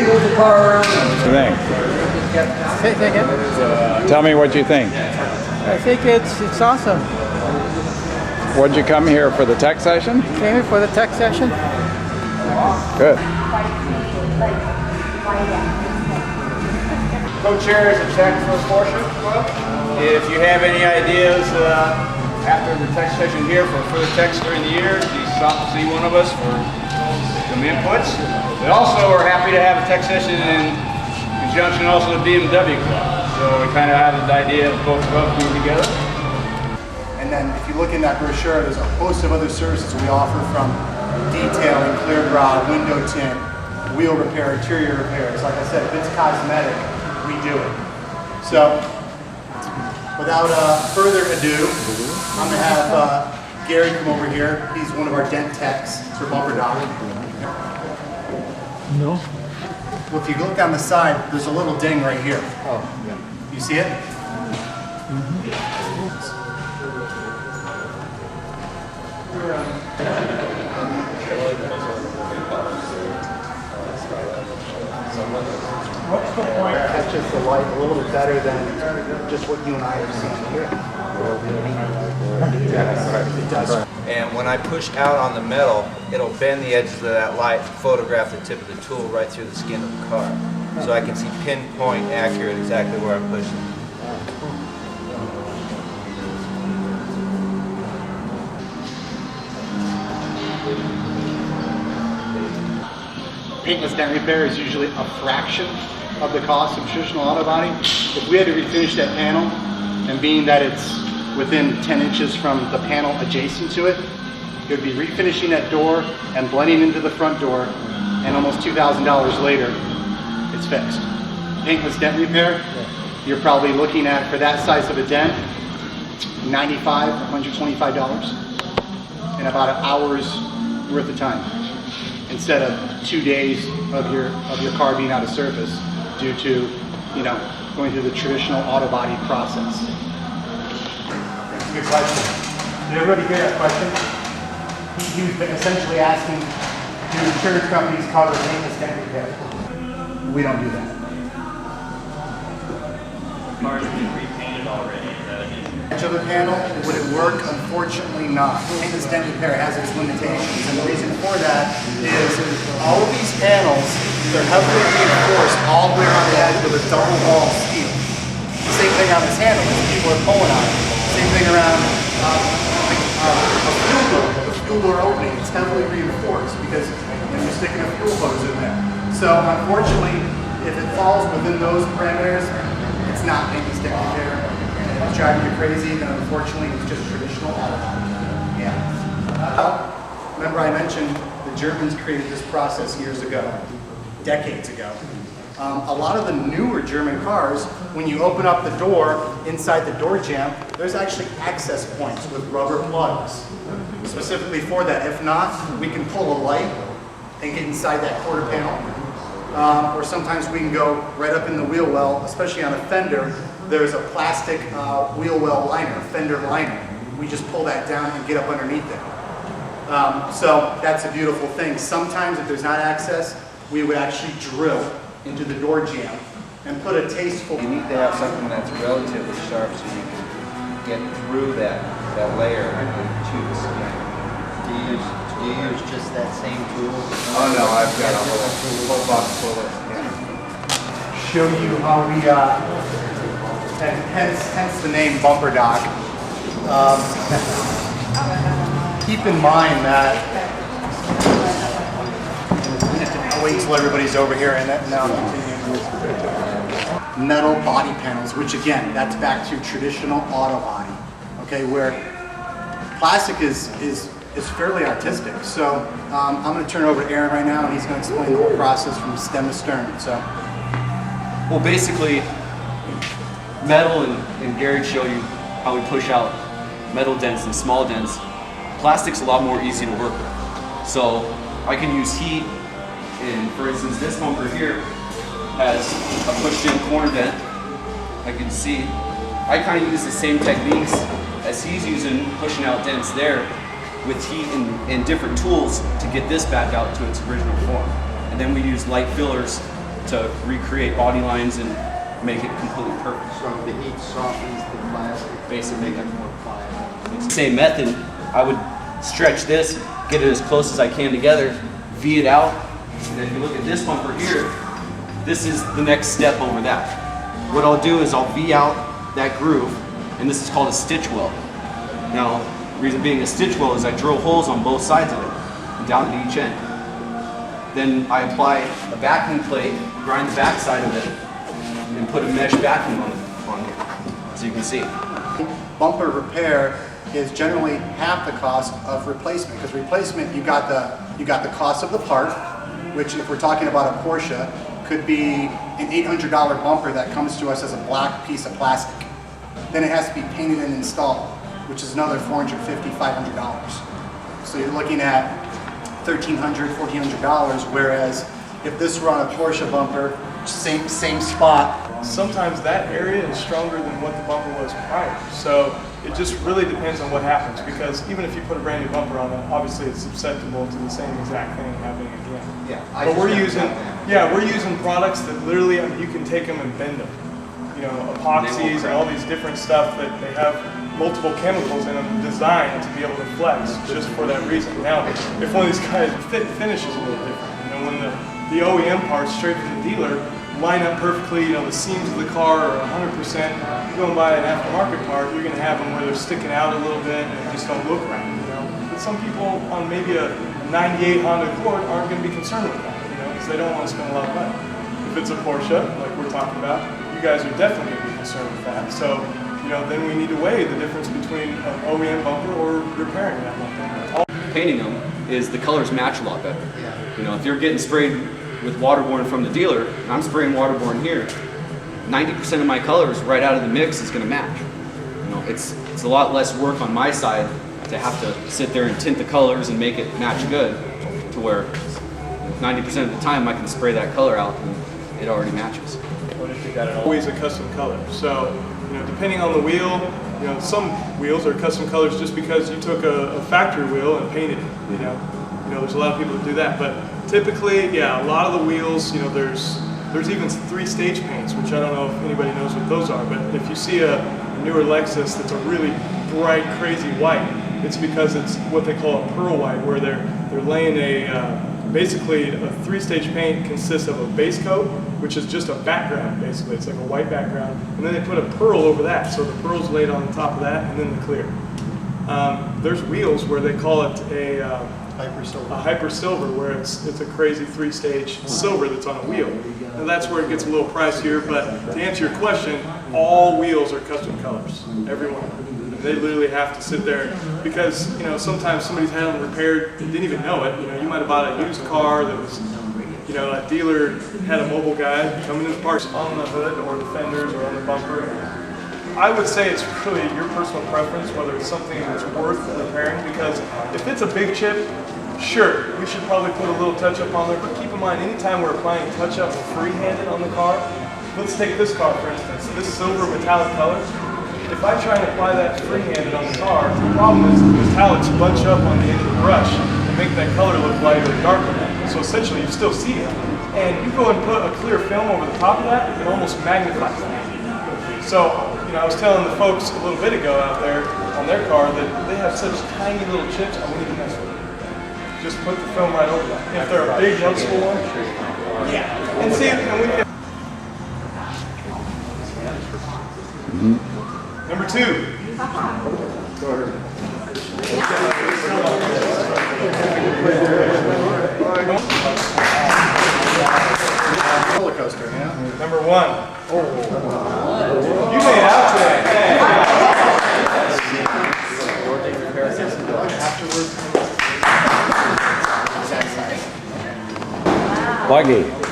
wheels the car around. Say again? Tell me what you think. I think it's awesome. Would you come here for the tech session? Came here for the tech session. Good. Co-chairs of Tech for Porsche Club. If you have any ideas after the tech session here for further techs during the year, please stop to see one of us for some inputs. We also are happy to have a tech session in conjunction also with the BMW Club. So we kind of have the idea of both clubs being together. And then if you look in that brochure, there's a host of other services we offer, from detailing, clear grout, window tint, wheel repair, interior repairs. Like I said, if it's cosmetic, we do it. So without further ado, I'm going to have Gary come over here. He's one of our dent techs for Bumper Dock. No. Well, if you look down the side, there's a little ding right here. Oh, yeah. You see it? What's the point? Catches the light a little bit better than just what you and I are seeing here. It does. And when I push out on the metal, it'll bend the edges of that light and photograph the tip of the tool right through the skin of the car. So I can see pinpoint accurate exactly where I'm pushing. Paintless dent repair is usually a fraction of the cost of traditional auto body. If we had to refinish that panel, and being that it's within 10 inches from the panel adjacent to it, it would be refinishing that door and blending into the front door, and almost $2,000 later, it's fixed. Paintless dent repair, you're probably looking at, for that size of a dent, $95, $125 in about an hour's worth of time, instead of 2 days of your car being out of service due to, going through the traditional auto body process. That's a good question. Did everybody hear that question? He was essentially asking, do insurance companies cover paintless dent repair? We don't do that. Cars have been repainted already. Edge of the panel, would it work? Unfortunately not. Paintless dent repair has its limitations, and the reason for that is all of these panels, they're heavily reinforced all the way around the edge with a double wall steel. Same thing on this handle, as people are pulling on it. Same thing around a fuel door, the fuel door opening, it's heavily reinforced because you're sticking a fuel hose in there. So unfortunately, if it falls within those parameters, it's not paintless dent repair. If it's driving you crazy, then unfortunately it's just traditional auto body. Yeah. Remember I mentioned the Germans created this process years ago, decades ago. A lot of the newer German cars, when you open up the door, inside the door jamb, there's actually access points with rubber plugs, specifically for that. If not, we can pull a light and get inside that quarter panel. Or sometimes we can go right up in the wheel well, especially on a fender. There's a plastic wheel well liner, fender liner. We just pull that down and get up underneath it. So that's a beautiful thing. Sometimes if there's not access, we would actually drill into the door jamb and put a tasteful... You need to have something that's relatively sharp so you can get through that layer to the skin. Do you use just that same tool? Oh no, I've got a whole box full of it. Show you how we, and hence the name Bumper Dock. Keep in mind that, I'll wait until everybody's over here and now I'm continuing. Metal body panels, which again, that's back to traditional auto body, okay, where plastic is fairly artistic. So I'm going to turn it over to Aaron right now, and he's going to explain the whole process from stem to stern. So, well, basically, metal, and Gary showed you how we push out metal dents and small dents. Plastic's a lot more easy to work with. So I can use heat, and for instance, this bumper here has a pushed-in corner dent. I can see. I kind of use the same techniques as he's using, pushing out dents there, with heat and different tools to get this back out to its original form. And then we use light fillers to recreate body lines and make it completely perfect. So the heat softens the plastic, Basically, make it more pliable. it's the same method. I would stretch this, get it as close as I can together, V it out, and then if you look at this bumper here, this is the next step over that. What I'll do is I'll V out that groove, and this is called a stitch weld. Now, the reason being a stitch weld is I drill holes on both sides of it, and down to each end. Then I apply a backing plate, grind the back side of it, and put a mesh backing on here, as you can see. Bumper repair is generally half the cost of replacement, because replacement you got the cost of the part, which if we're talking about a Porsche could be an $800 bumper that comes to us as a black piece of plastic. Then it has to be painted and installed, which is another $450, $500. So you're looking at $1,300, $1,400, whereas if this were on a Porsche bumper, same spot. Sometimes that area is stronger than what the bumper was prior. So it just really depends on what happens, because even if you put a brand new bumper on it, obviously it's susceptible to the same exact thing happening again. Yeah, But we're using products that literally, I mean, you can take them and bend them. You know, epoxies and all these different stuff that they have multiple chemicals in them designed to be able to flex just for that reason. Now, if one of these guys finish is a little different, you know, when the OEM parts straight from the dealer line up perfectly, you know, the seams of the car are 100%. You're going to buy an aftermarket part, you're going to have them where they're sticking out a little bit and they just don't look right, you know. But some people on maybe a 98 Honda Accord aren't going to be concerned with that, you know, because they don't want to spend a lot of money. If it's a Porsche, like we're talking about, you guys are definitely going to be concerned with that. So, you know, then we need to weigh the difference between an OEM bumper or repairing that bumper. Painting them is the colors match a lot better. You know, if you're getting sprayed with waterborne from the dealer, and I'm spraying waterborne here, 90% of my colors right out of the mix is going to match. You know, it's a lot less work on my side to have to sit there and tint the colors and make it match good, to where 90% of the time I can spray that color out and it already matches. What if you got it always a custom color? So, you know, depending on the wheel, you know, some wheels are custom colors just because you took a factory wheel and painted it. You know, there's a lot of people that do that, but typically, yeah, a lot of the wheels, you know, there's even 3-stage paints, which I don't know if anybody knows what those are, but if you see a newer Lexus that's a really bright, crazy white, it's because it's what they call a pearl white, where they're laying basically a 3-stage paint consists of a base coat, which is just a background, basically. It's like a white background, and then they put a pearl over that, so the pearl's laid on top of that, and then the clear. There's wheels where they call it a hyper silver, where it's a crazy 3-stage silver that's on a wheel. And that's where it gets a little pricier, but to answer your question, all wheels are custom colors, every one. They literally have to sit there, because, you know, sometimes somebody's had them repaired and didn't even know it. You know, you might have bought a used car that was, you know, a dealer had a mobile guy coming in parts on the hood or the fenders or on the bumper. I would say it's really your personal preference whether it's something that's worth repairing, because if it's a big chip, sure, we should probably put a little touch-up on there, but keep in mind, anytime we're applying touch-up free-handed on the car, let's take this car for instance, this silver metallic color. If I try and apply that free-handed on the car, the problem is the metallics bunch up on the end of the brush and make that color look lighter or darker. So essentially you still see it. And you go and put a clear film over the top of that, it almost magnifies that. So, you know, I was telling the folks a little bit ago out there on their car that they have such tiny little chips, I wouldn't even mess with them. Just put the film right over that. If they're a big noticeable one, yeah. And see, and Number 2. Roller coaster, yeah. Number 1. Oh. You made it out today. Buggy.